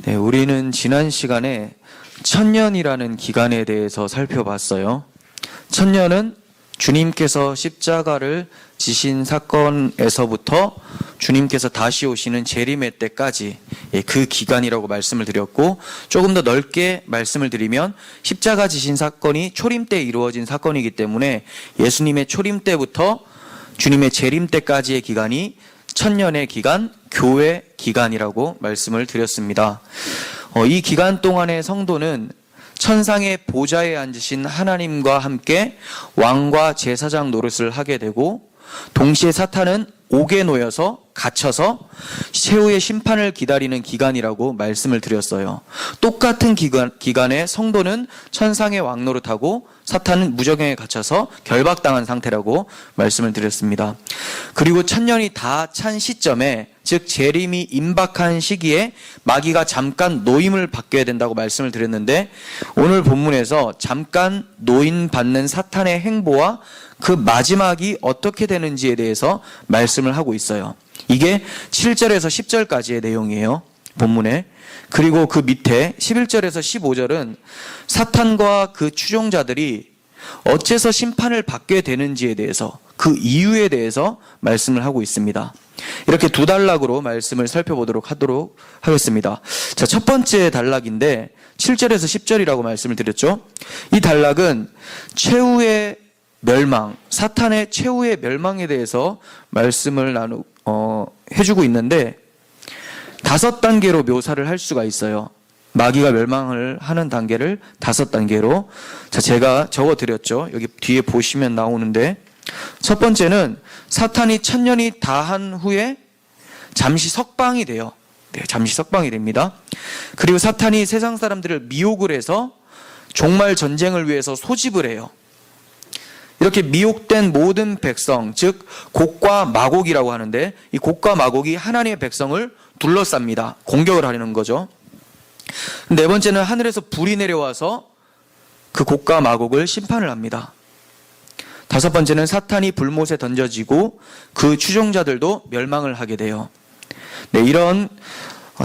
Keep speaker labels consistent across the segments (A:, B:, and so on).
A: 네, 우리는 지난 시간에 천년이라는 기간에 대해서 살펴봤어요. 천년은 주님께서 십자가를 지신 사건에서부터 주님께서 다시 오시는 재림의 때까지 그 기간이라고 말씀을 드렸고, 조금 더 넓게 말씀을 드리면 십자가 지신 사건이 초림 때 이루어진 사건이기 때문에 예수님의 초림 때부터 주님의 재림 때까지의 기간이 천년의 기간, 교회 기간이라고 말씀을 드렸습니다. 이 기간 동안의 성도는 천상의 보좌에 앉으신 하나님과 함께 왕과 제사장 노릇을 하게 되고, 동시에 사탄은 옥에 놓여서 갇혀서 최후의 심판을 기다리는 기간이라고 말씀을 드렸어요. 똑같은 기간에 성도는 천상의 왕 노릇하고 사탄은 무저갱에 갇혀서 결박당한 상태라고 말씀을 드렸습니다. 그리고 천년이 다 찬 시점에, 즉 재림이 임박한 시기에 마귀가 잠깐 노임을 받게 된다고 말씀을 드렸는데, 오늘 본문에서 잠깐 노임받는 사탄의 행보와 그 마지막이 어떻게 되는지에 대해서 말씀을 하고 있어요. 이게 7절에서 10절까지의 내용이에요, 본문에. 그리고 그 밑에 11절에서 15절은 사탄과 그 추종자들이 어째서 심판을 받게 되는지에 대해서, 그 이유에 대해서 말씀을 하고 있습니다. 이렇게 두 단락으로 말씀을 살펴보도록 하겠습니다. 자, 첫 번째 단락인데 7절에서 10절이라고 말씀을 드렸죠. 이 단락은 최후의 멸망, 사탄의 최후의 멸망에 대해서 말씀을 해주고 있는데, 5단계로 묘사를 할 수가 있어요. 마귀가 멸망을 하는 단계를 5단계로. 자, 제가 적어드렸죠. 여기 뒤에 보시면 나오는데, 첫 번째는 사탄이 천년이 다한 후에 잠시 석방이 돼요. 네, 잠시 석방이 됩니다. 그리고 사탄이 세상 사람들을 미혹을 해서 종말 전쟁을 위해서 소집을 해요. 이렇게 미혹된 모든 백성, 즉 곡과 마곡이라고 하는데, 이 곡과 마곡이 하나님의 백성을 둘러쌉니다. 공격을 하려는 거죠. 네 번째는 하늘에서 불이 내려와서 그 곡과 마곡을 심판을 합니다. 5번째는 사탄이 불못에 던져지고 그 추종자들도 멸망을 하게 돼요. 네, 이런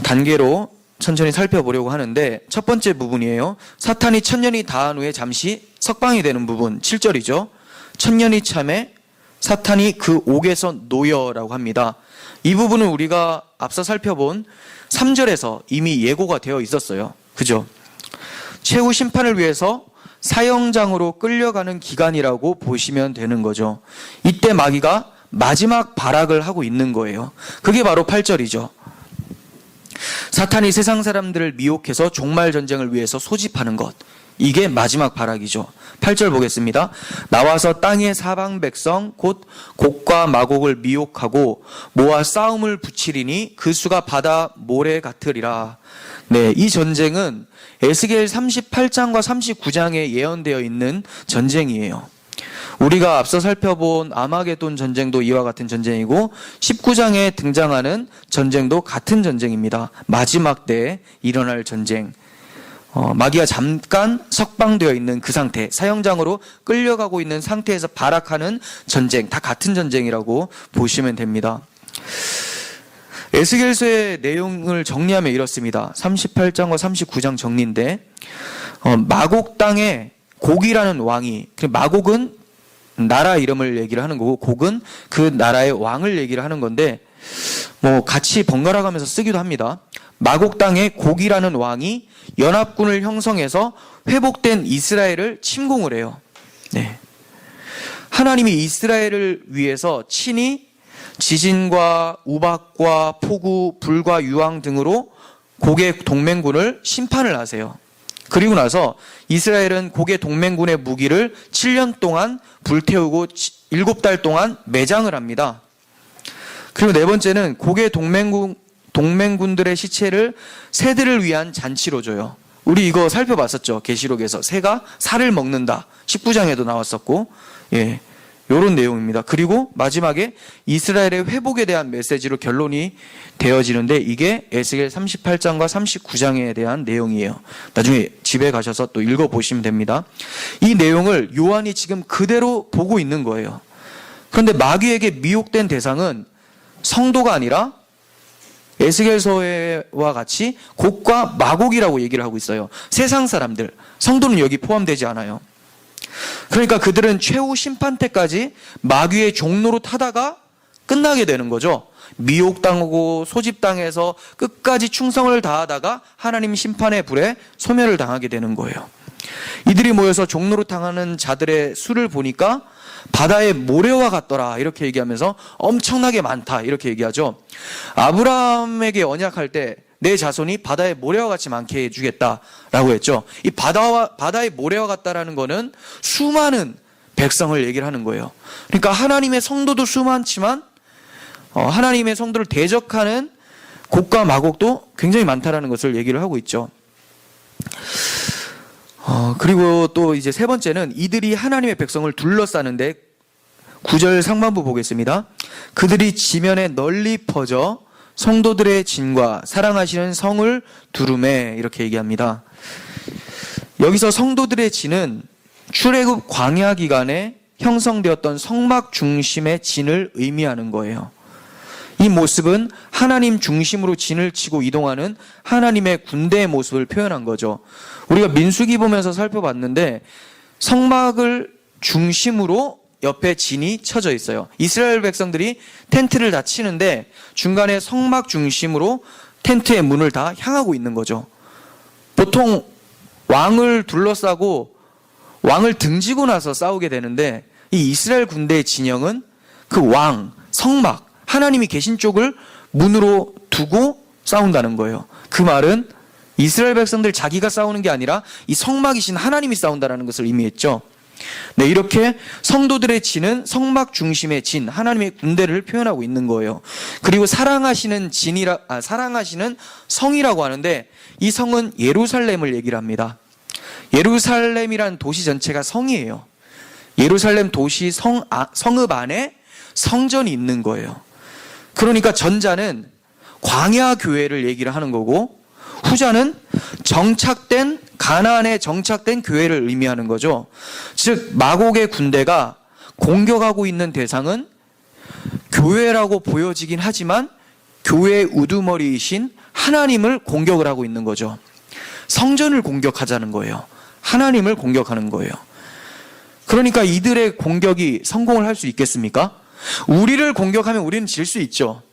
A: 단계로 천천히 살펴보려고 하는데, 첫 번째 부분이에요. 사탄이 천년이 다한 후에 잠시 석방이 되는 부분, 7절이죠. 천년이 참에 사탄이 그 옥에서 놓여라고 합니다. 이 부분은 우리가 앞서 살펴본 3절에서 이미 예고가 되어 있었어요. 그죠? 최후 심판을 위해서 사형장으로 끌려가는 기간이라고 보시면 되는 거죠. 이때 마귀가 마지막 발악을 하고 있는 거예요. 그게 바로 8절이죠. 사탄이 세상 사람들을 미혹해서 종말 전쟁을 위해서 소집하는 것, 이게 마지막 발악이죠. 8절 보겠습니다. 나와서 땅의 사방 백성 곧 곡과 마곡을 미혹하고 모아 싸움을 붙이리니 그 수가 바다 모래 같으리라. 네, 이 전쟁은 에스겔 38장과 39장에 예언되어 있는 전쟁이에요. 우리가 앞서 살펴본 아마게돈 전쟁도 이와 같은 전쟁이고, 19장에 등장하는 전쟁도 같은 전쟁입니다. 마지막 때에 일어날 전쟁. 마귀가 잠깐 석방되어 있는 그 상태, 사형장으로 끌려가고 있는 상태에서 발악하는 전쟁, 다 같은 전쟁이라고 보시면 됩니다. 에스겔서의 내용을 정리하면 이렇습니다. 38장과 39장 정리인데, 마곡 땅에 곡이라는 왕이, 마곡은 나라 이름을 얘기를 하는 거고, 곡은 그 나라의 왕을 얘기를 하는 건데, 같이 번갈아 가면서 쓰기도 합니다. 마곡 땅에 곡이라는 왕이 연합군을 형성해서 회복된 이스라엘을 침공을 해요. 네. 하나님이 이스라엘을 위해서 친히 지진과 우박과 폭우, 불과 유황 등으로 곡의 동맹군을 심판을 하세요. 그리고 나서 이스라엘은 곡의 동맹군의 무기를 7년 동안 불태우고 7달 동안 매장을 합니다. 그리고 네 번째는 곡의 동맹군들의 시체를 새들을 위한 잔치로 줘요. 우리 이거 살펴봤었죠. 계시록에서 새가 살을 먹는다. 19장에도 나왔었고, 이런 내용입니다. 그리고 마지막에 이스라엘의 회복에 대한 메시지로 결론이 되어지는데, 이게 에스겔 38장과 39장에 대한 내용이에요. 나중에 집에 가셔서 또 읽어보시면 됩니다. 이 내용을 요한이 지금 그대로 보고 있는 거예요. 그런데 마귀에게 미혹된 대상은 성도가 아니라 에스겔서와 같이 곡과 마곡이라고 얘기를 하고 있어요. 세상 사람들, 성도는 여기 포함되지 않아요. 그러니까 그들은 최후 심판 때까지 마귀의 종로로 타다가 끝나게 되는 거죠. 미혹당하고 소집당해서 끝까지 충성을 다하다가 하나님 심판의 불에 소멸을 당하게 되는 거예요. 이들이 모여서 종로로 당하는 자들의 수를 보니까 바다의 모래와 같더라 이렇게 얘기하면서 엄청나게 많다 이렇게 얘기하죠. 아브라함에게 언약할 때 내 자손이 바다의 모래와 같이 많게 해주겠다라고 했죠. 이 바다의 모래와 같다라는 거는 수많은 백성을 얘기를 하는 거예요. 그러니까 하나님의 성도도 수많지만 하나님의 성도를 대적하는 곡과 마곡도 굉장히 많다라는 것을 얘기를 하고 있죠. 그리고 또 이제 세 번째는 이들이 하나님의 백성을 둘러싸는데 9절 상반부 보겠습니다. 그들이 지면에 널리 퍼져 성도들의 진과 사랑하시는 성을 두루매 이렇게 얘기합니다. 여기서 성도들의 진은 출애굽 광야 기간에 형성되었던 성막 중심의 진을 의미하는 거예요. 이 모습은 하나님 중심으로 진을 치고 이동하는 하나님의 군대의 모습을 표현한 거죠. 우리가 민수기 보면서 살펴봤는데 성막을 중심으로 옆에 진이 쳐져 있어요. 이스라엘 백성들이 텐트를 다 치는데 중간에 성막 중심으로 텐트의 문을 다 향하고 있는 거죠. 보통 왕을 둘러싸고 왕을 등지고 나서 싸우게 되는데 이 이스라엘 군대의 진영은 그 왕, 성막, 하나님이 계신 쪽을 문으로 두고 싸운다는 거예요. 그 말은 이스라엘 백성들 자기가 싸우는 게 아니라 이 성막이신 하나님이 싸운다는 것을 의미했죠. 네, 이렇게 성도들의 진은 성막 중심의 진, 하나님의 군대를 표현하고 있는 거예요. 그리고 사랑하시는 성이라고 하는데 이 성은 예루살렘을 얘기를 합니다. 예루살렘이란 도시 전체가 성이에요. 예루살렘 도시 성읍 안에 성전이 있는 거예요. 그러니까 전자는 광야 교회를 얘기를 하는 거고 후자는 가나안에 정착된 교회를 의미하는 거죠. 즉 마곡의 군대가 공격하고 있는 대상은 교회라고 보여지긴 하지만 교회의 우두머리이신 하나님을 공격을 하고 있는 거죠. 성전을 공격하자는 거예요. 하나님을 공격하는 거예요. 그러니까 이들의 공격이 성공을 할 수 있겠습니까? 우리를 공격하면 우리는 질 수 있죠.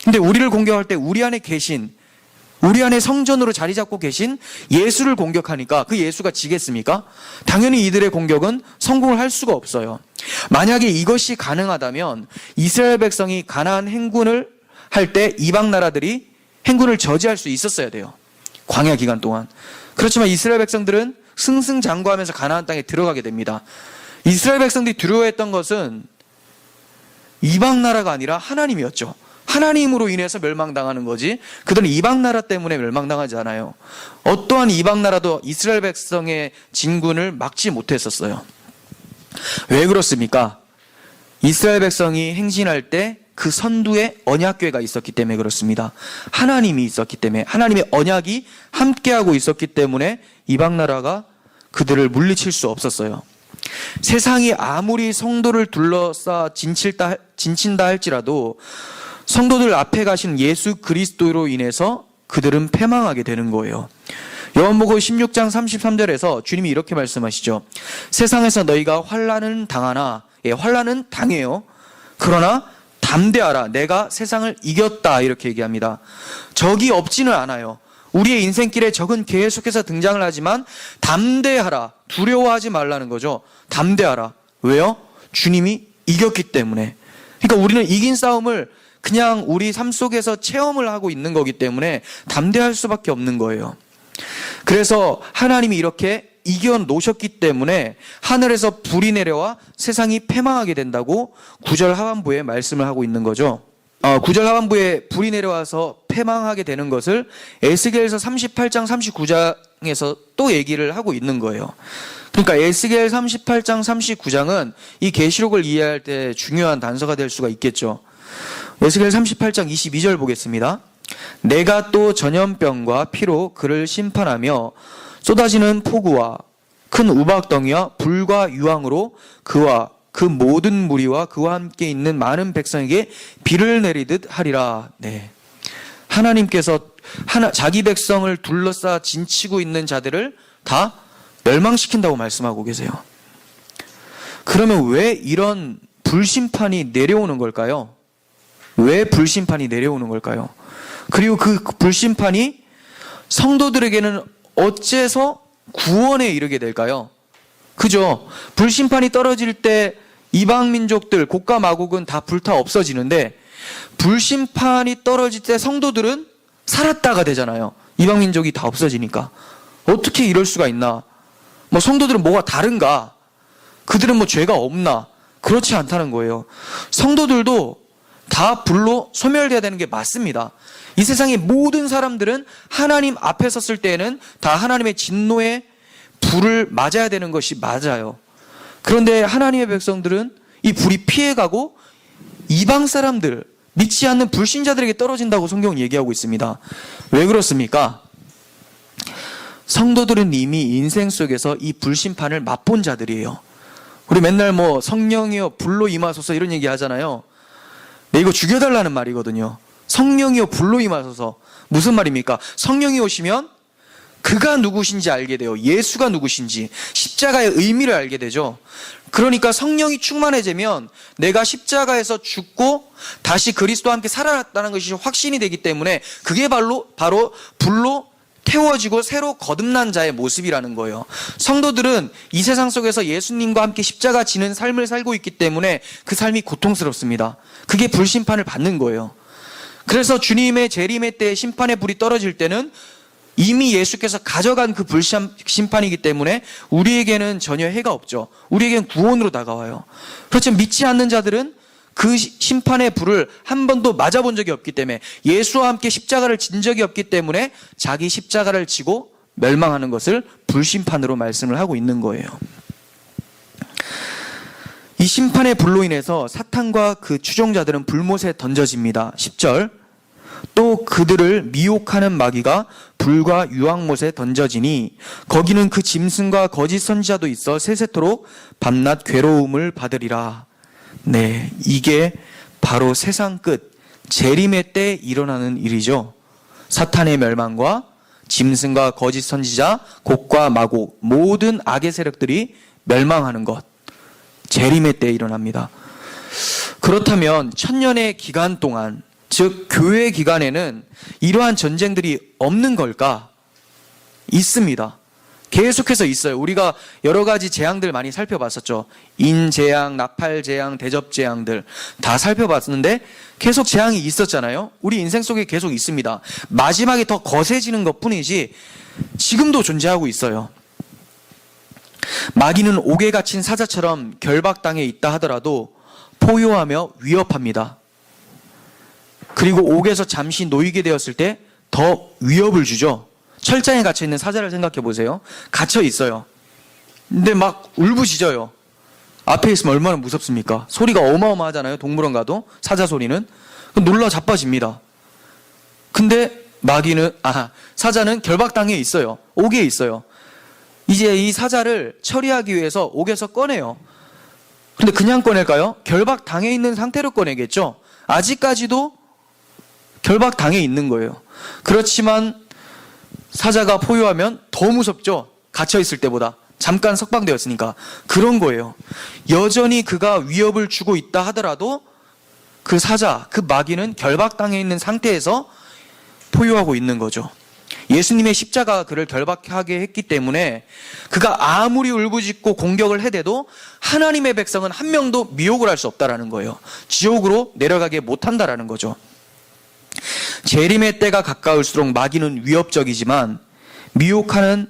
A: 근데 우리를 공격할 때 우리 안에 성전으로 자리 잡고 계신 예수를 공격하니까 그 예수가 지겠습니까? 당연히 이들의 공격은 성공을 할 수가 없어요. 만약에 이것이 가능하다면 이스라엘 백성이 가나안 행군을 할 때 이방 나라들이 행군을 저지할 수 있었어야 돼요. 광야 기간 동안. 그렇지만 이스라엘 백성들은 승승장구하면서 가나안 땅에 들어가게 됩니다. 이스라엘 백성들이 두려워했던 것은 이방 나라가 아니라 하나님이었죠. 하나님으로 인해서 멸망당하는 거지 그들은 이방 나라 때문에 멸망당하지 않아요. 어떠한 이방 나라도 이스라엘 백성의 진군을 막지 못했었어요. 왜 그렇습니까? 이스라엘 백성이 행진할 때 그 선두에 언약궤가 있었기 때문에 그렇습니다. 하나님이 있었기 때문에 하나님의 언약이 함께하고 있었기 때문에 이방 나라가 그들을 물리칠 수 없었어요. 세상이 아무리 성도를 둘러싸 진친다 할지라도 성도들 앞에 가신 예수 그리스도로 인해서 그들은 패망하게 되는 거예요. 요한복음 16장 33절에서 주님이 이렇게 말씀하시죠. 세상에서 너희가 환난은 당하나, 환난은 당해요. 그러나 담대하라, 내가 세상을 이겼다 이렇게 얘기합니다. 적이 없지는 않아요. 우리의 인생길에 적은 계속해서 등장을 하지만 담대하라, 두려워하지 말라는 거죠. 담대하라. 왜요? 주님이 이겼기 때문에. 그러니까 우리는 이긴 싸움을 그냥 우리 삶 속에서 체험을 하고 있는 거기 때문에 담대할 수밖에 없는 거예요. 그래서 하나님이 이렇게 이겨놓으셨기 때문에 하늘에서 불이 내려와 세상이 패망하게 된다고 9절 하반부에 말씀을 하고 있는 거죠. 9절 하반부에 불이 내려와서 패망하게 되는 것을 에스겔서 38장 39장에서 또 얘기를 하고 있는 거예요. 그러니까 에스겔 38장 39장은 이 계시록을 이해할 때 중요한 단서가 될 수가 있겠죠. 에스겔 38장 22절 보겠습니다. 내가 또 전염병과 피로 그를 심판하며 쏟아지는 폭우와 큰 우박덩이와 불과 유황으로 그와 그 모든 무리와 그와 함께 있는 많은 백성에게 비를 내리듯 하리라. 네. 하나님께서 자기 백성을 둘러싸 진치고 있는 자들을 다 멸망시킨다고 말씀하고 계세요. 그러면 왜 이런 불심판이 내려오는 걸까요? 왜 불심판이 내려오는 걸까요? 그리고 그 불심판이 성도들에게는 어째서 구원에 이르게 될까요? 그죠? 불심판이 떨어질 때 이방 민족들, 곡과 마곡은 다 불타 없어지는데 불심판이 떨어질 때 성도들은 살았다가 되잖아요. 이방 민족이 다 없어지니까. 어떻게 이럴 수가 있나? 뭐 성도들은 뭐가 다른가? 그들은 뭐 죄가 없나? 그렇지 않다는 거예요. 성도들도 다 불로 소멸돼야 되는 게 맞습니다. 이 세상의 모든 사람들은 하나님 앞에 섰을 때에는 다 하나님의 진노의 불을 맞아야 되는 것이 맞아요. 그런데 하나님의 백성들은 이 불이 피해가고 이방 사람들, 믿지 않는 불신자들에게 떨어진다고 성경은 얘기하고 있습니다. 왜 그렇습니까? 성도들은 이미 인생 속에서 이 불심판을 맛본 자들이에요. 우리 맨날 뭐 성령이여 불로 임하소서 이런 얘기 하잖아요. 네, 이거 죽여달라는 말이거든요. 성령이여 불로 임하소서. 무슨 말입니까? 성령이 오시면 그가 누구신지 알게 돼요. 예수가 누구신지, 십자가의 의미를 알게 되죠. 그러니까 성령이 충만해지면 내가 십자가에서 죽고 다시 그리스도와 함께 살아났다는 것이 확신이 되기 때문에 그게 바로 불로 태워지고 새로 거듭난 자의 모습이라는 거예요. 성도들은 이 세상 속에서 예수님과 함께 십자가 지는 삶을 살고 있기 때문에 그 삶이 고통스럽습니다. 그게 불심판을 받는 거예요. 그래서 주님의 재림의 때에 심판의 불이 떨어질 때는 이미 예수께서 가져간 그 불심판이기 때문에 우리에게는 전혀 해가 없죠. 우리에게는 구원으로 다가와요. 그렇지만 믿지 않는 자들은 그 심판의 불을 한 번도 맞아본 적이 없기 때문에, 예수와 함께 십자가를 진 적이 없기 때문에 자기 십자가를 지고 멸망하는 것을 불심판으로 말씀을 하고 있는 거예요. 이 심판의 불로 인해서 사탄과 그 추종자들은 불못에 던져집니다. 10절, 또 그들을 미혹하는 마귀가 불과 유황못에 던져지니 거기는 그 짐승과 거짓 선지자도 있어 세세토록 밤낮 괴로움을 받으리라. 네, 이게 바로 세상 끝 재림의 때 일어나는 일이죠. 사탄의 멸망과 짐승과 거짓 선지자, 곡과 마곡, 모든 악의 세력들이 멸망하는 것, 재림의 때 일어납니다. 그렇다면 천년의 기간 동안, 즉 교회 기간에는 이러한 전쟁들이 없는 걸까? 있습니다. 계속해서 있어요. 우리가 여러 가지 재앙들 많이 살펴봤었죠. 인재앙, 나팔재앙, 대접재앙들 다 살펴봤는데 계속 재앙이 있었잖아요. 우리 인생 속에 계속 있습니다. 마지막에 더 거세지는 것뿐이지 지금도 존재하고 있어요. 마귀는 옥에 갇힌 사자처럼 결박당해 있다 하더라도 포효하며 위협합니다. 그리고 옥에서 잠시 놓이게 되었을 때 더 위협을 주죠. 철장에 갇혀있는 사자를 생각해 보세요. 갇혀 있어요. 근데 막 울부짖어요. 앞에 있으면 얼마나 무섭습니까? 소리가 어마어마하잖아요. 동물원 가도 사자 소리는. 놀라 자빠집니다. 근데 사자는 결박당해 있어요. 옥에 있어요. 이제 이 사자를 처리하기 위해서 옥에서 꺼내요. 근데 그냥 꺼낼까요? 결박당해 있는 상태로 꺼내겠죠. 아직까지도 결박당해 있는 거예요. 그렇지만 사자가 포효하면 더 무섭죠. 갇혀있을 때보다. 잠깐 석방되었으니까. 그런 거예요. 여전히 그가 위협을 주고 있다 하더라도 그 사자, 그 마귀는 결박당해 있는 상태에서 포효하고 있는 거죠. 예수님의 십자가가 그를 결박하게 했기 때문에 그가 아무리 울부짖고 공격을 해대도 하나님의 백성은 한 명도 미혹을 할 수 없다라는 거예요. 지옥으로 내려가게 못한다라는 거죠. 재림의 때가 가까울수록 마귀는 위협적이지만 미혹하는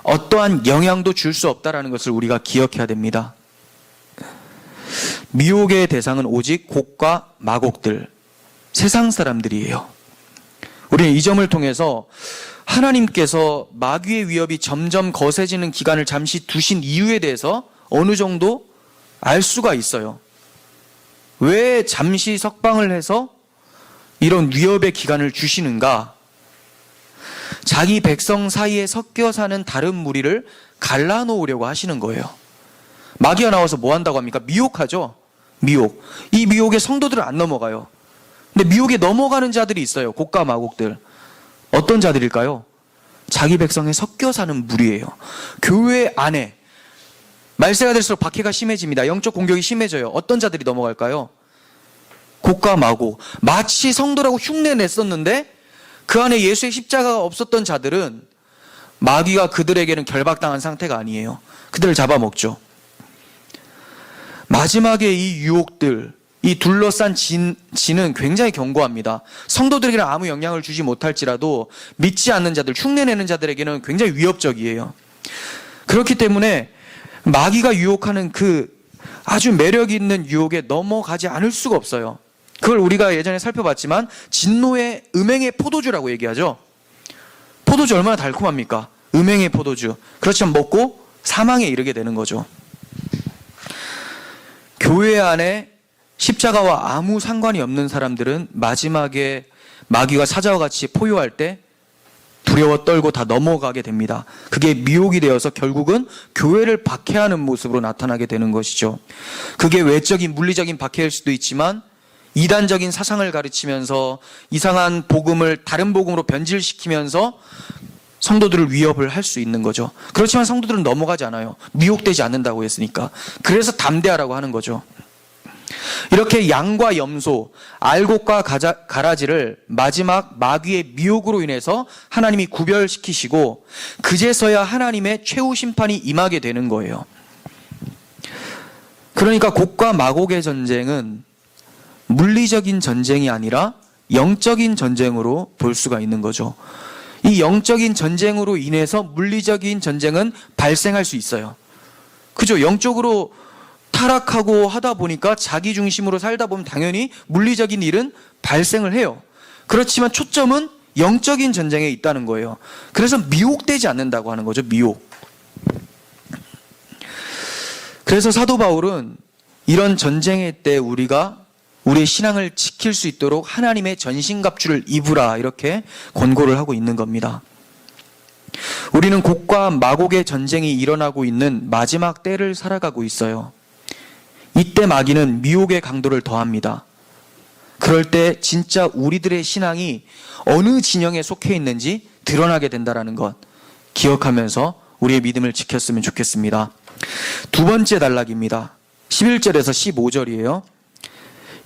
A: 어떠한 영향도 줄 수 없다라는 것을 우리가 기억해야 됩니다. 미혹의 대상은 오직 곡과 마곡들, 세상 사람들이에요. 우리는 이 점을 통해서 하나님께서 마귀의 위협이 점점 거세지는 기간을 잠시 두신 이유에 대해서 어느 정도 알 수가 있어요. 왜 잠시 석방을 해서 이런 위협의 기간을 주시는가? 자기 백성 사이에 섞여 사는 다른 무리를 갈라놓으려고 하시는 거예요. 마귀가 나와서 뭐 한다고 합니까? 미혹하죠. 미혹. 이 미혹에 성도들은 안 넘어가요. 근데 미혹에 넘어가는 자들이 있어요. 곡과 마곡들. 어떤 자들일까요? 자기 백성에 섞여 사는 무리예요. 교회 안에 말세가 될수록 박해가 심해집니다. 영적 공격이 심해져요. 어떤 자들이 넘어갈까요? 곡과 마곡. 마치 성도라고 흉내 냈었는데 그 안에 예수의 십자가가 없었던 자들은 마귀가 그들에게는 결박당한 상태가 아니에요. 그들을 잡아먹죠. 마지막에 이 유혹들, 이 둘러싼 진은 굉장히 견고합니다. 성도들에게는 아무 영향을 주지 못할지라도 믿지 않는 자들, 흉내내는 자들에게는 굉장히 위협적이에요. 그렇기 때문에 마귀가 유혹하는 그 아주 매력 있는 유혹에 넘어가지 않을 수가 없어요. 그걸 우리가 예전에 살펴봤지만 진노의 음행의 포도주라고 얘기하죠. 포도주 얼마나 달콤합니까? 음행의 포도주. 그렇지만 먹고 사망에 이르게 되는 거죠. 교회 안에 십자가와 아무 상관이 없는 사람들은 마지막에 마귀가 사자와 같이 포효할 때 두려워 떨고 다 넘어가게 됩니다. 그게 미혹이 되어서 결국은 교회를 박해하는 모습으로 나타나게 되는 것이죠. 그게 외적인 물리적인 박해일 수도 있지만 이단적인 사상을 가르치면서 이상한 복음을 다른 복음으로 변질시키면서 성도들을 위협을 할 수 있는 거죠. 그렇지만 성도들은 넘어가지 않아요. 미혹되지 않는다고 했으니까. 그래서 담대하라고 하는 거죠. 이렇게 양과 염소, 알곡과 가라지를 마지막 마귀의 미혹으로 인해서 하나님이 구별시키시고 그제서야 하나님의 최후 심판이 임하게 되는 거예요. 그러니까 곡과 마곡의 전쟁은 물리적인 전쟁이 아니라 영적인 전쟁으로 볼 수가 있는 거죠. 이 영적인 전쟁으로 인해서 물리적인 전쟁은 발생할 수 있어요. 그죠? 영적으로 타락하고 하다 보니까 자기 중심으로 살다 보면 당연히 물리적인 일은 발생을 해요. 그렇지만 초점은 영적인 전쟁에 있다는 거예요. 그래서 미혹되지 않는다고 하는 거죠. 미혹. 그래서 사도 바울은 이런 전쟁의 때 우리가 우리의 신앙을 지킬 수 있도록 하나님의 전신갑주를 입으라 이렇게 권고를 하고 있는 겁니다. 우리는 곡과 마곡의 전쟁이 일어나고 있는 마지막 때를 살아가고 있어요. 이때 마귀는 미혹의 강도를 더합니다. 그럴 때 진짜 우리들의 신앙이 어느 진영에 속해 있는지 드러나게 된다는 것 기억하면서 우리의 믿음을 지켰으면 좋겠습니다. 두 번째 단락입니다. 11절에서 15절이에요.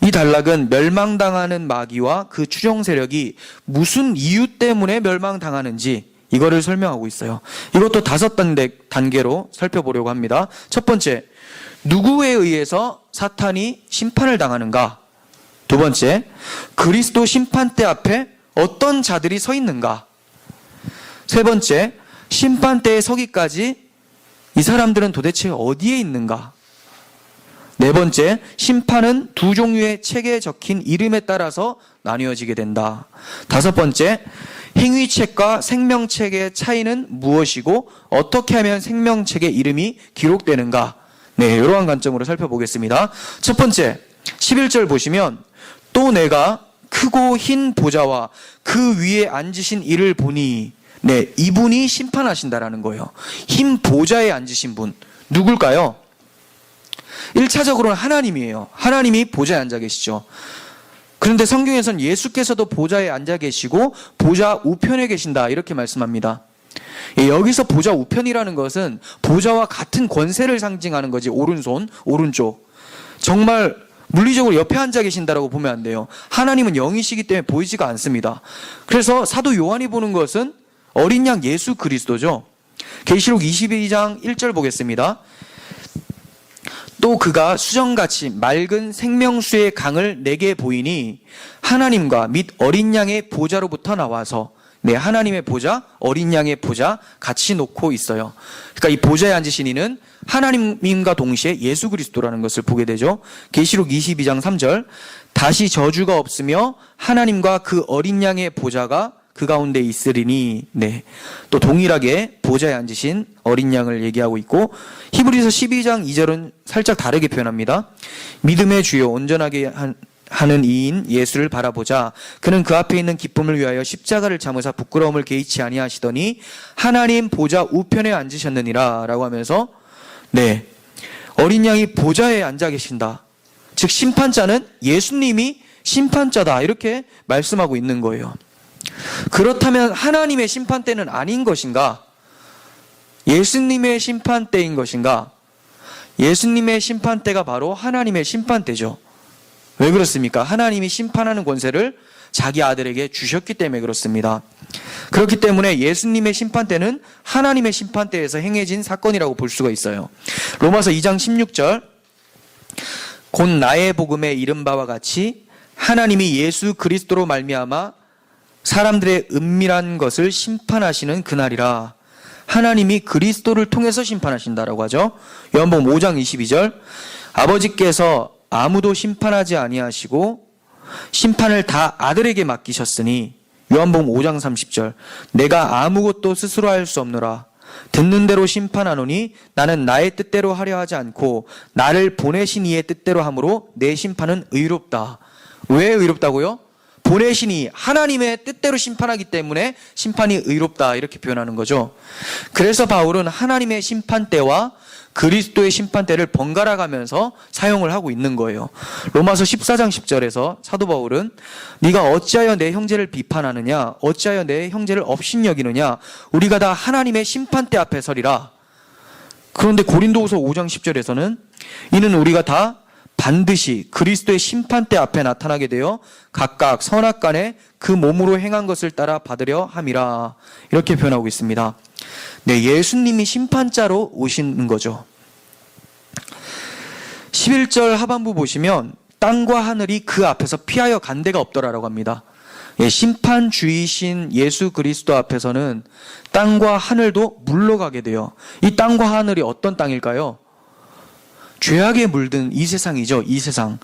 A: 이 단락은 멸망당하는 마귀와 그 추종 세력이 무슨 이유 때문에 멸망당하는지 이거를 설명하고 있어요. 이것도 5단계로 살펴보려고 합니다. 첫 번째, 누구에 의해서 사탄이 심판을 당하는가? 두 번째, 그리스도 심판대 앞에 어떤 자들이 서 있는가? 세 번째, 심판대에 서기까지 이 사람들은 도대체 어디에 있는가? 네 번째, 심판은 두 종류의 책에 적힌 이름에 따라서 나뉘어지게 된다. 다섯 번째, 행위책과 생명책의 차이는 무엇이고 어떻게 하면 생명책의 이름이 기록되는가? 네, 이러한 관점으로 살펴보겠습니다. 첫 번째, 11절 보시면 또 내가 크고 흰 보좌와 그 위에 앉으신 이를 보니 네, 이분이 심판하신다라는 거예요. 흰 보좌에 앉으신 분 누굴까요? 1차적으로는 하나님이에요. 하나님이 보좌에 앉아 계시죠. 그런데 성경에서는 예수께서도 보좌에 앉아 계시고 보좌 우편에 계신다 이렇게 말씀합니다. 여기서 보좌 우편이라는 것은 보좌와 같은 권세를 상징하는 거지. 오른손, 오른쪽. 정말 물리적으로 옆에 앉아 계신다라고 보면 안 돼요. 하나님은 영이시기 때문에 보이지가 않습니다. 그래서 사도 요한이 보는 것은 어린 양 예수 그리스도죠. 계시록 22장 1절 보겠습니다. 또 그가 수정같이 맑은 생명수의 강을 내게 보이니 하나님과 및 어린 양의 보좌로부터 나와서 네, 하나님의 보좌, 어린 양의 보좌 같이 놓고 있어요. 그러니까 이 보좌에 앉으신 이는 하나님과 동시에 예수 그리스도라는 것을 보게 되죠. 계시록 22장 3절 다시 저주가 없으며 하나님과 그 어린 양의 보좌가 그 가운데 있으리니 네, 또 동일하게 보좌에 앉으신 어린 양을 얘기하고 있고 히브리서 12장 2절은 살짝 다르게 표현합니다. 믿음의 주요 온전하게 하는 이인 예수를 바라보자. 그는 그 앞에 있는 기쁨을 위하여 십자가를 참으사 부끄러움을 개의치 아니하시더니 하나님 보좌 우편에 앉으셨느니라 라고 하면서 네, 어린 양이 보좌에 앉아 계신다. 즉 심판자는 예수님이 심판자다 이렇게 말씀하고 있는 거예요. 그렇다면 하나님의 심판대는 아닌 것인가? 예수님의 심판대인 것인가? 예수님의 심판대가 바로 하나님의 심판대죠. 왜 그렇습니까? 하나님이 심판하는 권세를 자기 아들에게 주셨기 때문에 그렇습니다. 그렇기 때문에 예수님의 심판대는 하나님의 심판대에서 행해진 사건이라고 볼 수가 있어요. 로마서 2장 16절, 곧 나의 복음에 이른 바와 같이 하나님이 예수 그리스도로 말미암아 사람들의 은밀한 것을 심판하시는 그날이라. 하나님이 그리스도를 통해서 심판하신다라고 하죠. 요한복음 5장 22절, 아버지께서 아무도 심판하지 아니하시고 심판을 다 아들에게 맡기셨으니, 요한복음 5장 30절, 내가 아무것도 스스로 할 수 없노라. 듣는 대로 심판하노니 나는 나의 뜻대로 하려 하지 않고 나를 보내신 이의 뜻대로 함으로 내 심판은 의롭다. 왜 의롭다고요? 보내신 이 하나님의 뜻대로 심판하기 때문에 심판이 의롭다 이렇게 표현하는 거죠. 그래서 바울은 하나님의 심판대와 그리스도의 심판대를 번갈아 가면서 사용을 하고 있는 거예요. 로마서 14장 10절에서 사도 바울은 네가 어찌하여 내 형제를 비판하느냐, 어찌하여 내 형제를 업신여기느냐, 우리가 다 하나님의 심판대 앞에 서리라. 그런데 고린도후서 5장 10절에서는 이는 우리가 다 반드시 그리스도의 심판대 앞에 나타나게 되어 각각 선악간에 그 몸으로 행한 것을 따라 받으려 함이라. 이렇게 표현하고 있습니다. 네, 예수님이 심판자로 오시는 거죠. 11절 하반부 보시면 땅과 하늘이 그 앞에서 피하여 간 데가 없더라라고 합니다. 예, 심판주이신 예수 그리스도 앞에서는 땅과 하늘도 물러가게 돼요. 이 땅과 하늘이 어떤 땅일까요? 죄악에 물든 이 세상이죠. 이 세상.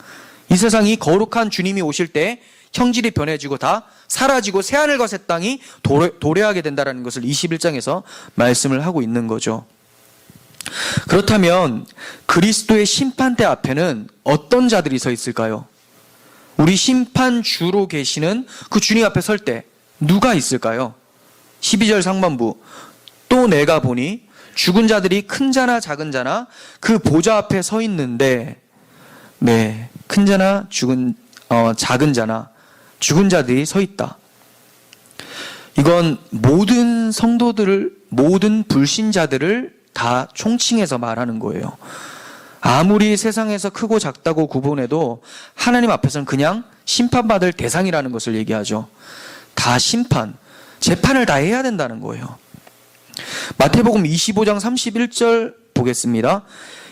A: 이 세상이 거룩한 주님이 오실 때 형질이 변해지고 다 사라지고 새하늘 과 새 땅이 도래하게 된다는 것을 21장에서 말씀을 하고 있는 거죠. 그렇다면 그리스도의 심판대 앞에는 어떤 자들이 서 있을까요? 우리 심판주로 계시는 그 주님 앞에 설 때 누가 있을까요? 12절 상반부, 또 내가 보니 죽은 자들이 큰 자나 작은 자나 그 보좌 앞에 서 있는데, 네, 큰 자나 작은 자나 죽은 자들이 서 있다. 이건 모든 성도들을, 모든 불신자들을 다 총칭해서 말하는 거예요. 아무리 세상에서 크고 작다고 구분해도 하나님 앞에서는 그냥 심판받을 대상이라는 것을 얘기하죠. 다 재판을 다 해야 된다는 거예요. 마태복음 25장 31절 보겠습니다.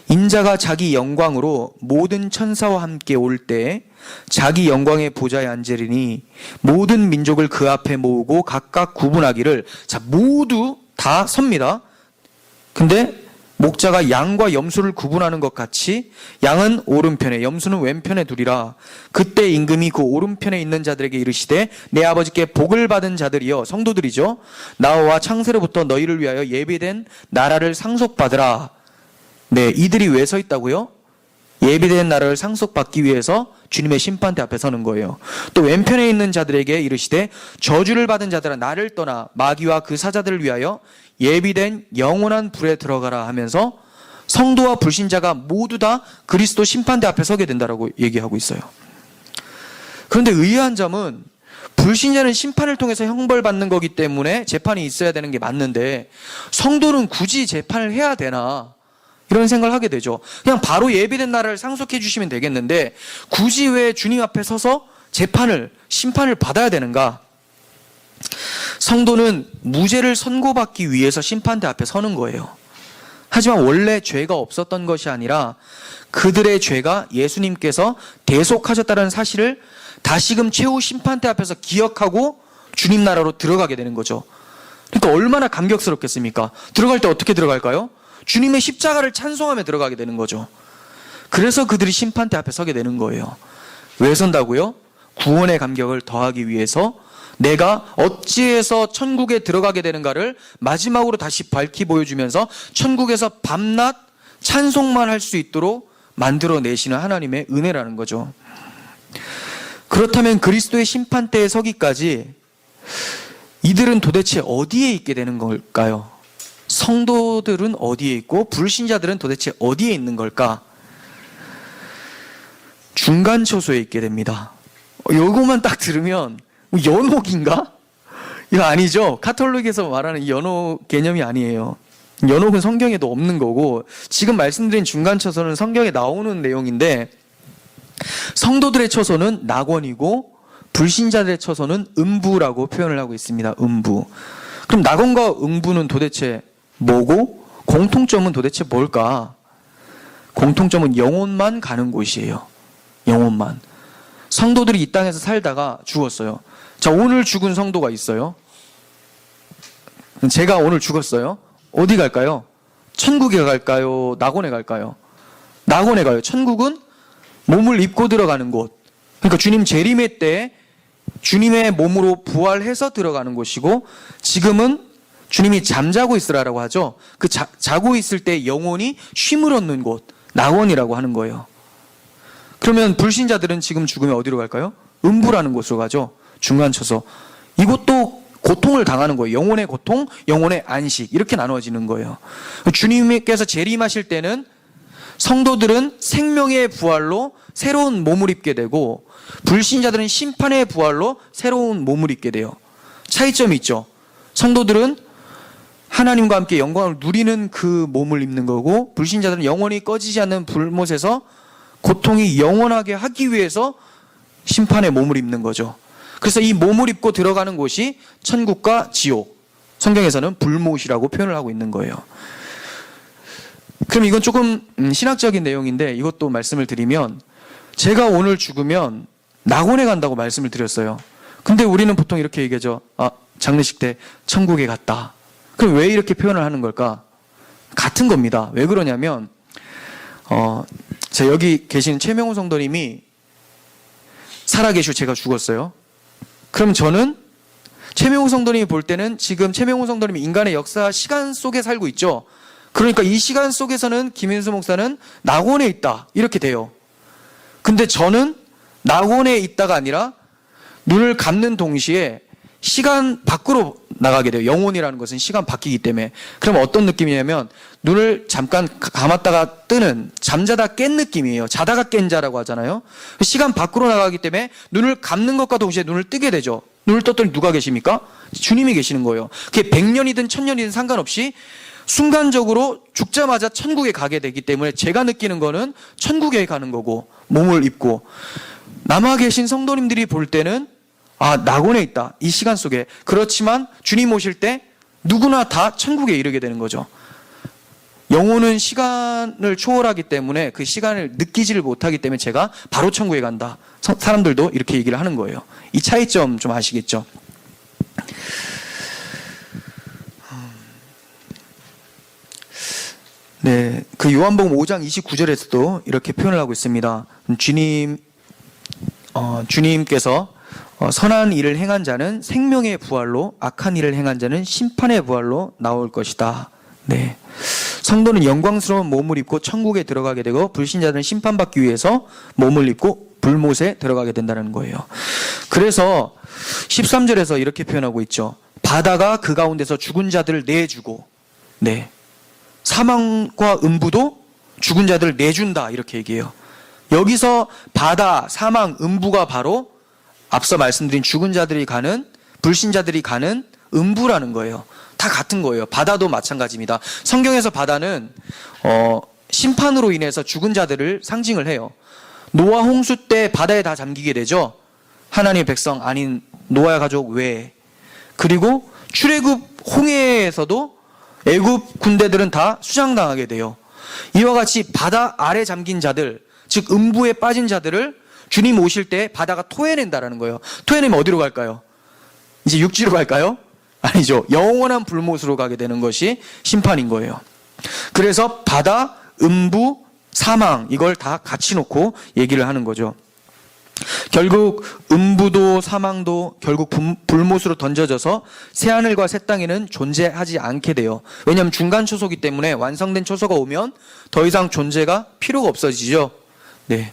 A: 인자가 자기 영광으로 모든 천사와 함께 올 때 자기 영광의 보좌에 앉으리니 모든 민족을 그 앞에 모으고 각각 구분하기를. 자, 모두 다 섭니다. 근데 목자가 양과 염소를 구분하는 것 같이 양은 오른편에 염소는 왼편에 두리라. 그때 임금이 그 오른편에 있는 자들에게 이르시되 내 아버지께 복을 받은 자들이여, 성도들이죠, 나와 창세로부터 너희를 위하여 예비된 나라를 상속받으라. 네, 이들이 왜 서 있다고요? 예비된 나라를 상속받기 위해서 주님의 심판대 앞에 서는 거예요. 또 왼편에 있는 자들에게 이르시되 저주를 받은 자들아 나를 떠나 마귀와 그 사자들을 위하여 예비된 영원한 불에 들어가라 하면서 성도와 불신자가 모두 다 그리스도 심판대 앞에 서게 된다라고 얘기하고 있어요. 그런데 의아한 점은 불신자는 심판을 통해서 형벌받는 거기 때문에 재판이 있어야 되는 게 맞는데 성도는 굳이 재판을 해야 되나, 이런 생각을 하게 되죠. 그냥 바로 예비된 나라를 상속해 주시면 되겠는데 굳이 왜 주님 앞에 서서 심판을 받아야 되는가? 성도는 무죄를 선고받기 위해서 심판대 앞에 서는 거예요. 하지만 원래 죄가 없었던 것이 아니라 그들의 죄가 예수님께서 대속하셨다는 사실을 다시금 최후 심판대 앞에서 기억하고 주님 나라로 들어가게 되는 거죠. 그러니까 얼마나 감격스럽겠습니까? 들어갈 때 어떻게 들어갈까요? 주님의 십자가를 찬송하며 들어가게 되는 거죠. 그래서 그들이 심판대 앞에 서게 되는 거예요. 왜 선다고요? 구원의 감격을 더하기 위해서 내가 어찌해서 천국에 들어가게 되는가를 마지막으로 다시 밝히 보여주면서 천국에서 밤낮 찬송만 할 수 있도록 만들어내시는 하나님의 은혜라는 거죠. 그렇다면 그리스도의 심판대에 서기까지 이들은 도대체 어디에 있게 되는 걸까요? 성도들은 어디에 있고 불신자들은 도대체 어디에 있는 걸까? 중간 처소에 있게 됩니다. 요거만 딱 들으면 뭐 연옥인가? 이거 아니죠. 카톨릭에서 말하는 이 연옥 개념이 아니에요. 연옥은 성경에도 없는 거고, 지금 말씀드린 중간처소는 성경에 나오는 내용인데, 성도들의 처소는 낙원이고 불신자들의 처소는 음부라고 표현을 하고 있습니다. 음부. 그럼 낙원과 음부는 도대체 뭐고 공통점은 도대체 뭘까? 공통점은 영혼만 가는 곳이에요. 영혼만. 성도들이 이 땅에서 살다가 죽었어요. 자, 오늘 죽은 성도가 있어요. 제가 오늘 죽었어요. 어디 갈까요? 천국에 갈까요? 낙원에 갈까요? 낙원에 가요. 천국은 몸을 입고 들어가는 곳. 그러니까 주님 재림의 때 주님의 몸으로 부활해서 들어가는 곳이고, 지금은 주님이 잠자고 있으라라고 하죠. 그 자고 있을 때 영혼이 쉼을 얻는 곳, 낙원이라고 하는 거예요. 그러면 불신자들은 지금 죽으면 어디로 갈까요? 음부라는 곳으로 가죠. 중간처소. 이곳도 고통을 당하는 거예요. 영혼의 고통, 영혼의 안식, 이렇게 나누어지는 거예요. 주님께서 재림하실 때는 성도들은 생명의 부활로 새로운 몸을 입게 되고, 불신자들은 심판의 부활로 새로운 몸을 입게 돼요. 차이점이 있죠. 성도들은 하나님과 함께 영광을 누리는 그 몸을 입는 거고, 불신자들은 영원히 꺼지지 않는 불못에서 고통이 영원하게 하기 위해서 심판의 몸을 입는 거죠. 그래서 이 몸을 입고 들어가는 곳이 천국과 지옥, 성경에서는 불못이라고 표현을 하고 있는 거예요. 그럼 이건 조금 신학적인 내용인데, 이것도 말씀을 드리면, 제가 오늘 죽으면 낙원에 간다고 말씀을 드렸어요. 근데 우리는 보통 이렇게 얘기하죠. 장례식 때 천국에 갔다. 그럼 왜 이렇게 표현을 하는 걸까? 같은 겁니다. 왜 그러냐면, 여기 계신 최명호 성도님이 살아계시고 제가 죽었어요. 그럼 저는 최명호 성도님이 볼 때는 지금 최명호 성도님이 인간의 역사 시간 속에 살고 있죠. 그러니까 이 시간 속에서는 김인수 목사는 낙원에 있다, 이렇게 돼요. 근데 저는 낙원에 있다가 아니라 눈을 감는 동시에 시간 밖으로 나가게 돼요. 영혼이라는 것은 시간 바뀌기 때문에. 그럼 어떤 느낌이냐면, 눈을 잠깐 감았다가 뜨는, 잠자다 깬 느낌이에요. 자다가 깬 자라고 하잖아요. 시간 밖으로 나가기 때문에 눈을 감는 것과 동시에 눈을 뜨게 되죠. 눈을 떴더니 누가 계십니까? 주님이 계시는 거예요. 그게 100년이든 1000년이든 상관없이 순간적으로 죽자마자 천국에 가게 되기 때문에, 제가 느끼는 거는 천국에 가는 거고, 몸을 입고, 남아 계신 성도님들이 볼 때는 낙원에 있다, 이 시간 속에. 그렇지만 주님 오실 때 누구나 다 천국에 이르게 되는 거죠. 영혼은 시간을 초월하기 때문에 그 시간을 느끼지를 못하기 때문에 제가 바로 천국에 간다. 사람들도 이렇게 얘기를 하는 거예요. 이 차이점 좀 아시겠죠? 네, 그 요한복음 5장 29절에서도 이렇게 표현을 하고 있습니다. 주님께서 선한 일을 행한 자는 생명의 부활로, 악한 일을 행한 자는 심판의 부활로 나올 것이다. 네, 성도는 영광스러운 몸을 입고 천국에 들어가게 되고, 불신자들은 심판받기 위해서 몸을 입고 불못에 들어가게 된다는 거예요. 그래서 13절에서 이렇게 표현하고 있죠. 바다가 그 가운데서 죽은 자들을 내주고, 네, 사망과 음부도 죽은 자들을 내준다, 이렇게 얘기해요. 여기서 바다, 사망, 음부가 바로 앞서 말씀드린 죽은 자들이 가는, 불신자들이 가는 음부라는 거예요. 다 같은 거예요. 바다도 마찬가지입니다. 성경에서 바다는 심판으로 인해서 죽은 자들을 상징을 해요. 노아 홍수 때 바다에 다 잠기게 되죠. 하나님의 백성 아닌 노아 가족 외에. 그리고 출애굽 홍해에서도 애굽 군대들은 다 수장당하게 돼요. 이와 같이 바다 아래 잠긴 자들, 즉 음부에 빠진 자들을 주님 오실 때 바다가 토해낸다라는 거예요. 토해내면 어디로 갈까요? 이제 육지로 갈까요? 아니죠. 영원한 불못으로 가게 되는 것이 심판인 거예요. 그래서 바다, 음부, 사망, 이걸 다 같이 놓고 얘기를 하는 거죠. 결국 음부도 사망도 결국 불못으로 던져져서 새하늘과 새 땅에는 존재하지 않게 돼요. 왜냐하면 중간 초소이기 때문에 완성된 초소가 오면 더 이상 존재가 필요가 없어지죠. 네,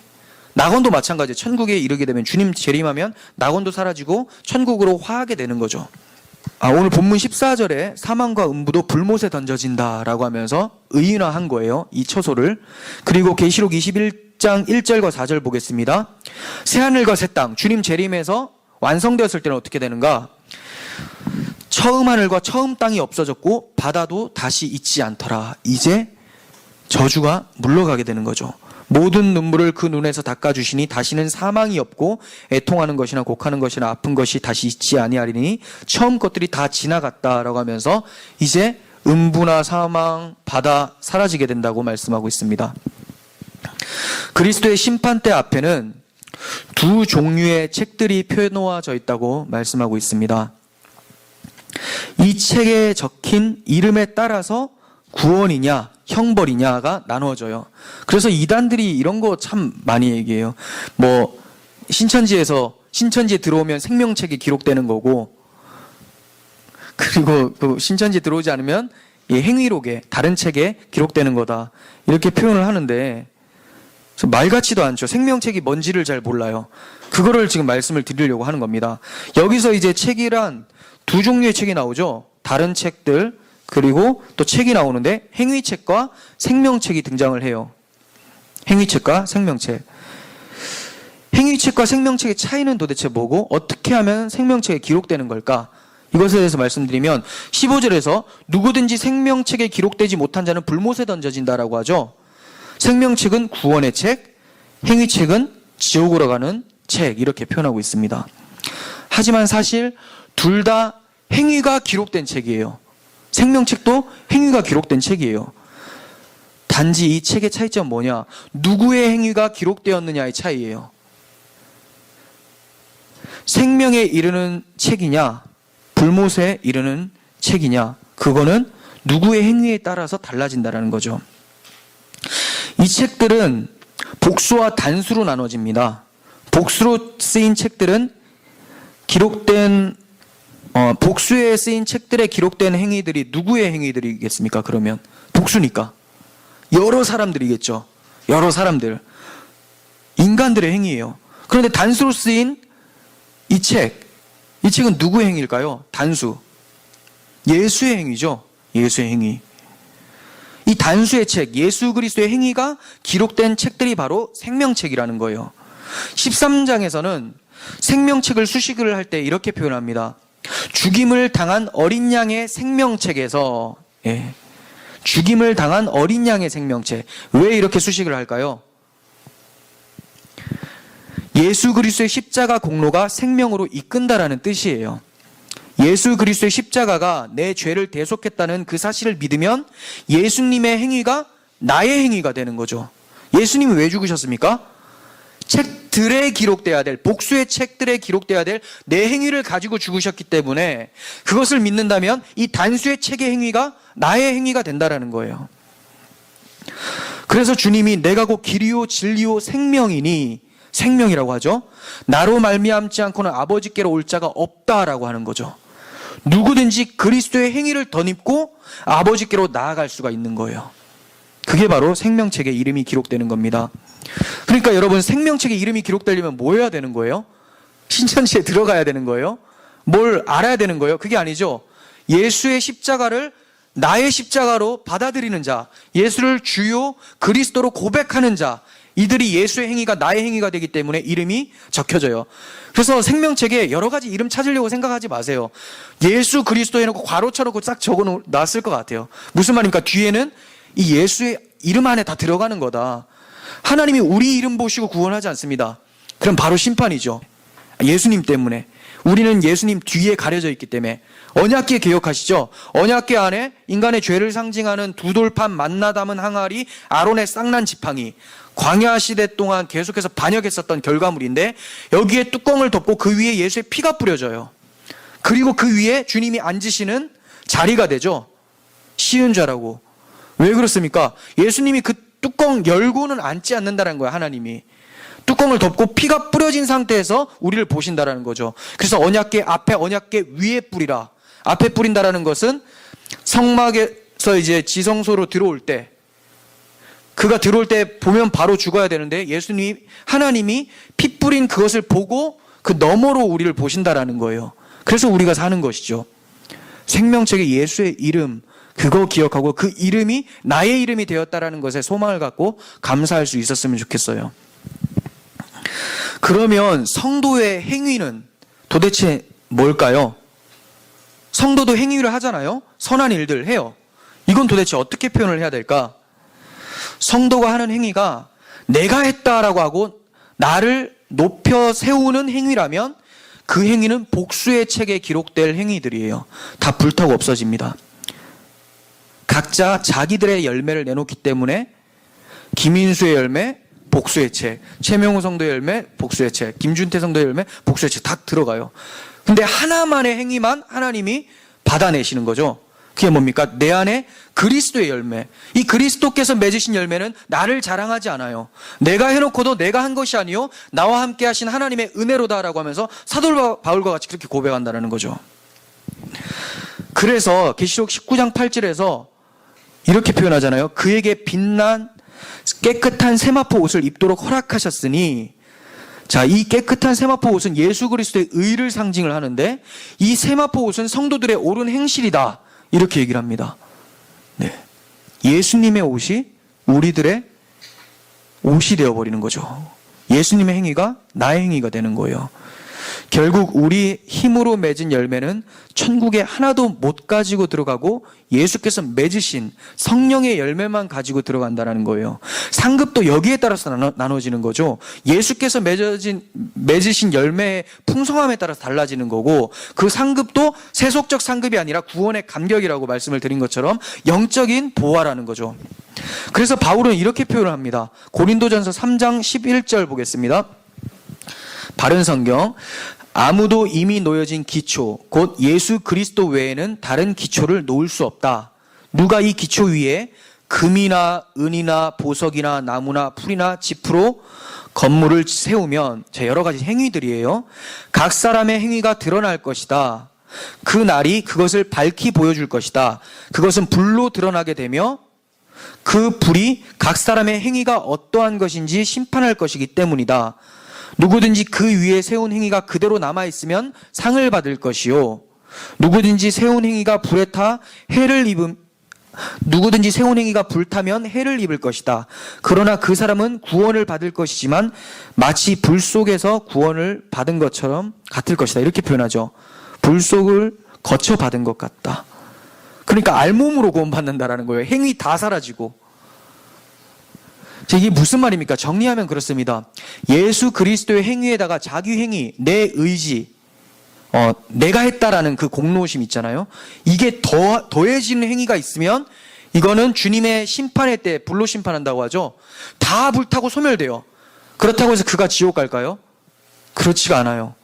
A: 낙원도 마찬가지예요. 천국에 이르게 되면, 주님 재림하면 낙원도 사라지고 천국으로 화하게 되는 거죠. 오늘 본문 14절에 사망과 음부도 불못에 던져진다라고 하면서 의인화한 거예요, 이 처소를. 그리고 계시록 21장 10장 1절과 4절 보겠습니다. 새하늘과 새 땅, 주님 재림에서 완성되었을 때는 어떻게 되는가? 처음 하늘과 처음 땅이 없어졌고 바다도 다시 있지 않더라. 이제 저주가 물러가게 되는 거죠. 모든 눈물을 그 눈에서 닦아주시니 다시는 사망이 없고 애통하는 것이나 곡하는 것이나 아픈 것이 다시 있지 아니하리니 처음 것들이 다 지나갔다라고 하면서 이제 음부나 사망, 바다 사라지게 된다고 말씀하고 있습니다. 그리스도의 심판대 앞에는 두 종류의 책들이 펴놓아져 있다고 말씀하고 있습니다. 이 책에 적힌 이름에 따라서 구원이냐 형벌이냐가 나누어져요. 그래서 이단들이 이런 거 참 많이 얘기해요. 뭐 신천지에 들어오면 생명책이 기록되는 거고, 그리고 또 신천지에 들어오지 않으면 행위록에 다른 책에 기록되는 거다, 이렇게 표현을 하는데 말 같지도 않죠. 생명책이 뭔지를 잘 몰라요. 그거를 지금 말씀을 드리려고 하는 겁니다. 여기서 이제 책이란 두 종류의 책이 나오죠. 다른 책들, 그리고 또 책이 나오는데 행위책과 생명책이 등장을 해요. 행위책과 생명책. 행위책과 생명책의 차이는 도대체 뭐고 어떻게 하면 생명책에 기록되는 걸까? 이것에 대해서 말씀드리면 15절에서 누구든지 생명책에 기록되지 못한 자는 불못에 던져진다라고 하죠. 생명책은 구원의 책, 행위책은 지옥으로 가는 책, 이렇게 표현하고 있습니다. 하지만 사실 둘 다 행위가 기록된 책이에요. 생명책도 행위가 기록된 책이에요. 단지 이 책의 차이점은 뭐냐? 누구의 행위가 기록되었느냐의 차이예요. 생명에 이르는 책이냐, 불못에 이르는 책이냐, 그거는 누구의 행위에 따라서 달라진다는 거죠. 이 책들은 복수와 단수로 나눠집니다. 복수로 쓰인 책들은 복수에 쓰인 책들에 기록된 행위들이 누구의 행위들이겠습니까? 그러면 복수니까 여러 사람들이겠죠. 여러 사람들, 인간들의 행위예요. 그런데 단수로 쓰인 이 책은 누구의 행위일까요? 단수, 예수의 행위죠. 예수의 행위. 이 단수의 책, 예수 그리스도의 행위가 기록된 책들이 바로 생명책이라는 거예요. 13장에서는 생명책을 수식을 할 때 이렇게 표현합니다. 죽임을 당한 어린 양의 생명책에서, 죽임을 당한 어린 양의 생명책. 왜 이렇게 수식을 할까요? 예수 그리스도의 십자가 공로가 생명으로 이끈다라는 뜻이에요. 예수 그리스도의 십자가가 내 죄를 대속했다는 그 사실을 믿으면 예수님의 행위가 나의 행위가 되는 거죠. 예수님이 왜 죽으셨습니까? 책들에 기록돼야 될, 복수의 책들에 기록돼야 될 내 행위를 가지고 죽으셨기 때문에 그것을 믿는다면 이 단수의 책의 행위가 나의 행위가 된다라는 거예요. 그래서 주님이 내가 곧 길이요 진리요 생명이니, 생명이라고 하죠. 나로 말미암지 않고는 아버지께로 올 자가 없다라고 하는 거죠. 누구든지 그리스도의 행위를 덧입고 아버지께로 나아갈 수가 있는 거예요. 그게 바로 생명책에 이름이 기록되는 겁니다. 그러니까 여러분, 생명책에 이름이 기록되려면 뭐 해야 되는 거예요? 신천지에 들어가야 되는 거예요? 뭘 알아야 되는 거예요? 그게 아니죠. 예수의 십자가를 나의 십자가로 받아들이는 자, 예수를 주요 그리스도로 고백하는 자, 이들이 예수의 행위가 나의 행위가 되기 때문에 이름이 적혀져요. 그래서 생명책에 여러 가지 이름 찾으려고 생각하지 마세요. 예수 그리스도 해놓고 괄호 쳐놓고 싹 적어놨을 것 같아요. 무슨 말입니까? 뒤에는 이 예수의 이름 안에 다 들어가는 거다. 하나님이 우리 이름 보시고 구원하지 않습니다. 그럼 바로 심판이죠. 예수님 때문에. 우리는 예수님 뒤에 가려져 있기 때문에. 언약궤 기억하시죠? 언약궤 안에 인간의 죄를 상징하는 두 돌판 만나 담은 항아리, 아론의 쌍난 지팡이, 광야 시대 동안 계속해서 반역했었던 결과물인데 여기에 뚜껑을 덮고 그 위에 예수의 피가 뿌려져요. 그리고 그 위에 주님이 앉으시는 자리가 되죠. 시은좌라고. 왜 그렇습니까? 예수님이 그 뚜껑 열고는 앉지 않는다는 거예요. 하나님이 뚜껑을 덮고 피가 뿌려진 상태에서 우리를 보신다라는 거죠. 그래서 언약궤 앞에, 언약궤 위에 뿌리라. 앞에 뿌린다라는 것은 성막에서 이제 지성소로 들어올 때, 그가 들어올 때 보면 바로 죽어야 되는데 하나님이 피 뿌린 그것을 보고 그 너머로 우리를 보신다라는 거예요. 그래서 우리가 사는 것이죠. 생명책에 예수의 이름, 그거 기억하고 그 이름이 나의 이름이 되었다라는 것에 소망을 갖고 감사할 수 있었으면 좋겠어요. 그러면 성도의 행위는 도대체 뭘까요? 성도도 행위를 하잖아요. 선한 일들 해요. 이건 도대체 어떻게 표현을 해야 될까? 성도가 하는 행위가 내가 했다라고 하고 나를 높여 세우는 행위라면 그 행위는 복수의 책에 기록될 행위들이에요. 다 불타고 없어집니다. 각자 자기들의 열매를 내놓기 때문에 김인수의 열매, 복수의 책, 최명호 성도의 열매, 복수의 책, 김준태 성도의 열매, 복수의 책 다 들어가요. 근데 하나만의 행위만 하나님이 받아내시는 거죠. 그게 뭡니까? 내 안에 그리스도의 열매. 이 그리스도께서 맺으신 열매는 나를 자랑하지 않아요. 내가 해놓고도 내가 한 것이 아니요 나와 함께 하신 하나님의 은혜로다라고 하면서 사도 바울과 같이 그렇게 고백한다는 거죠. 그래서 계시록 19장 8절에서 이렇게 표현하잖아요. 그에게 빛난 깨끗한 세마포 옷을 입도록 허락하셨으니, 자, 이 깨끗한 세마포 옷은 예수 그리스도의 의를 상징을 하는데 이 세마포 옷은 성도들의 옳은 행실이다. 이렇게 얘기를 합니다. 네. 예수님의 옷이 우리들의 옷이 되어버리는 거죠. 예수님의 행위가 나의 행위가 되는 거예요. 결국 우리 힘으로 맺은 열매는 천국에 하나도 못 가지고 들어가고 예수께서 맺으신 성령의 열매만 가지고 들어간다는 거예요. 상급도 여기에 따라서 나눠지는 거죠. 예수께서 맺으신 열매의 풍성함에 따라서 달라지는 거고, 그 상급도 세속적 상급이 아니라 구원의 감격이라고 말씀을 드린 것처럼 영적인 보화라는 거죠. 그래서 바울은 이렇게 표현을 합니다. 고린도전서 3장 11절 보겠습니다. 바른 성경. 아무도 이미 놓여진 기초 곧 예수 그리스도 외에는 다른 기초를 놓을 수 없다. 누가 이 기초 위에 금이나 은이나 보석이나 나무나 풀이나 짚으로 건물을 세우면, 여러 가지 행위들이에요. 각 사람의 행위가 드러날 것이다. 그 날이 그것을 밝히 보여줄 것이다. 그것은 불로 드러나게 되며 그 불이 각 사람의 행위가 어떠한 것인지 심판할 것이기 때문이다. 누구든지 그 위에 세운 행위가 그대로 남아있으면 상을 받을 것이요. 누구든지 세운 행위가 불타면 해를 입을 것이다. 그러나 그 사람은 구원을 받을 것이지만 마치 불 속에서 구원을 받은 것처럼 같을 것이다. 이렇게 표현하죠. 불 속을 거쳐 받은 것 같다. 그러니까 알몸으로 구원받는다라는 거예요. 행위 다 사라지고. 이게 무슨 말입니까? 정리하면 그렇습니다. 예수 그리스도의 행위에다가 자기 행위, 내 의지, 내가 했다라는 그 공로심 있잖아요. 이게 더해지는 행위가 있으면 이거는 주님의 심판의 때 불로 심판한다고 하죠. 다 불타고 소멸돼요. 그렇다고 해서 그가 지옥 갈까요? 그렇지가 않아요.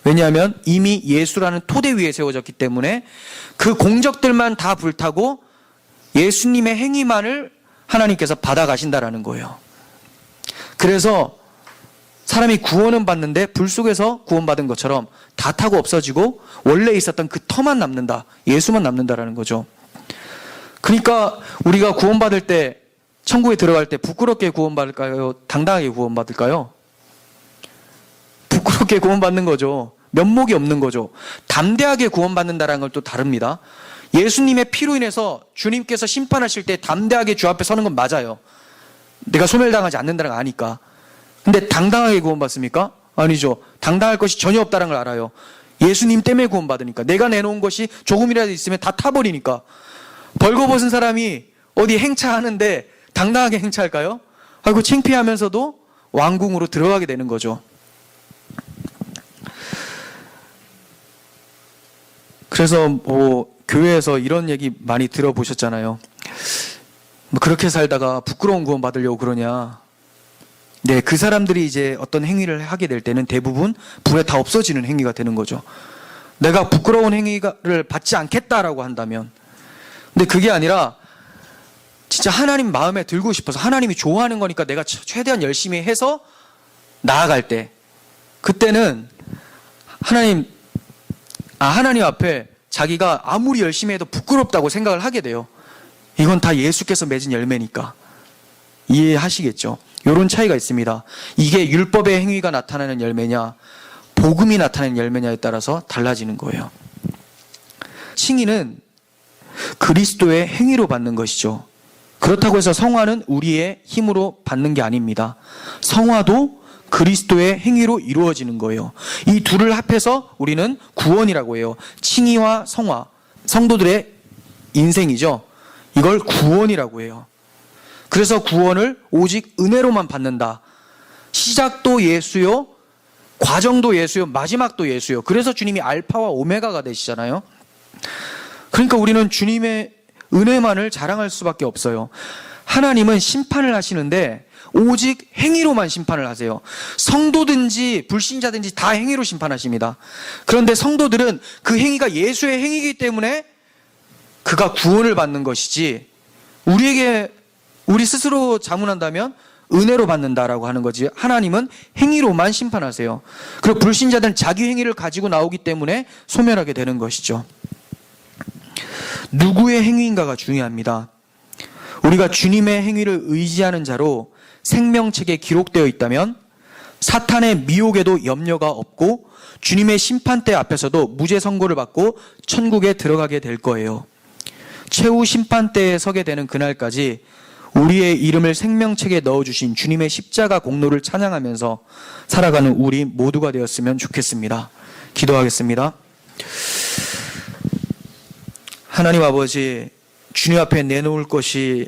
A: 왜냐하면 이미 예수라는 토대 위에 세워졌기 때문에 그 공적들만 다 불타고 예수님의 행위만을 하나님께서 받아가신다라는 거예요. 그래서 사람이 구원은 받는데 불 속에서 구원받은 것처럼 다 타고 없어지고 원래 있었던 그 터만 남는다. 예수만 남는다라는 거죠. 그러니까 우리가 구원받을 때, 천국에 들어갈 때 부끄럽게 구원받을까요? 당당하게 구원받을까요? 부끄럽게 구원받는 거죠. 면목이 없는 거죠. 담대하게 구원받는다라는 건 또 다릅니다. 예수님의 피로 인해서 주님께서 심판하실 때 담대하게 주 앞에 서는 건 맞아요. 내가 소멸당하지 않는다는 걸 아니까. 근데 당당하게 구원받습니까? 아니죠. 당당할 것이 전혀 없다는 걸 알아요. 예수님 때문에 구원받으니까. 내가 내놓은 것이 조금이라도 있으면 다 타버리니까. 벌거벗은 사람이 어디 행차하는데 당당하게 행차할까요? 아이고 창피하면서도 왕궁으로 들어가게 되는 거죠. 그래서 교회에서 이런 얘기 많이 들어보셨잖아요. 그렇게 살다가 부끄러운 구원 받으려고 그러냐. 네, 그 사람들이 이제 어떤 행위를 하게 될 때는 대부분 불에 다 없어지는 행위가 되는 거죠. 내가 부끄러운 행위를 받지 않겠다라고 한다면. 근데 그게 아니라 진짜 하나님 마음에 들고 싶어서 하나님이 좋아하는 거니까 내가 최대한 열심히 해서 나아갈 때, 그때는 하나님 앞에 자기가 아무리 열심히 해도 부끄럽다고 생각을 하게 돼요. 이건 다 예수께서 맺은 열매니까. 이해하시겠죠? 이런 차이가 있습니다. 이게 율법의 행위가 나타나는 열매냐, 복음이 나타나는 열매냐에 따라서 달라지는 거예요. 칭의는 그리스도의 행위로 받는 것이죠. 그렇다고 해서 성화는 우리의 힘으로 받는 게 아닙니다. 성화도 그리스도의 행위로 이루어지는 거예요. 이 둘을 합해서 우리는 구원이라고 해요. 칭의와 성화, 성도들의 인생이죠. 이걸 구원이라고 해요. 그래서 구원을 오직 은혜로만 받는다. 시작도 예수요, 과정도 예수요, 마지막도 예수요. 그래서 주님이 알파와 오메가가 되시잖아요. 그러니까 우리는 주님의 은혜만을 자랑할 수밖에 없어요. 하나님은 심판을 하시는데 오직 행위로만 심판을 하세요. 성도든지 불신자든지 다 행위로 심판하십니다. 그런데 성도들은 그 행위가 예수의 행위이기 때문에 그가 구원을 받는 것이지, 우리 스스로 자문한다면 은혜로 받는다라고 하는 거지, 하나님은 행위로만 심판하세요. 그리고 불신자들은 자기 행위를 가지고 나오기 때문에 소멸하게 되는 것이죠. 누구의 행위인가가 중요합니다. 우리가 주님의 행위를 의지하는 자로 생명책에 기록되어 있다면 사탄의 미혹에도 염려가 없고 주님의 심판대 앞에서도 무죄 선고를 받고 천국에 들어가게 될 거예요. 최후 심판대에 서게 되는 그날까지 우리의 이름을 생명책에 넣어주신 주님의 십자가 공로를 찬양하면서 살아가는 우리 모두가 되었으면 좋겠습니다. 기도하겠습니다. 하나님 아버지, 주님 앞에 내놓을 것이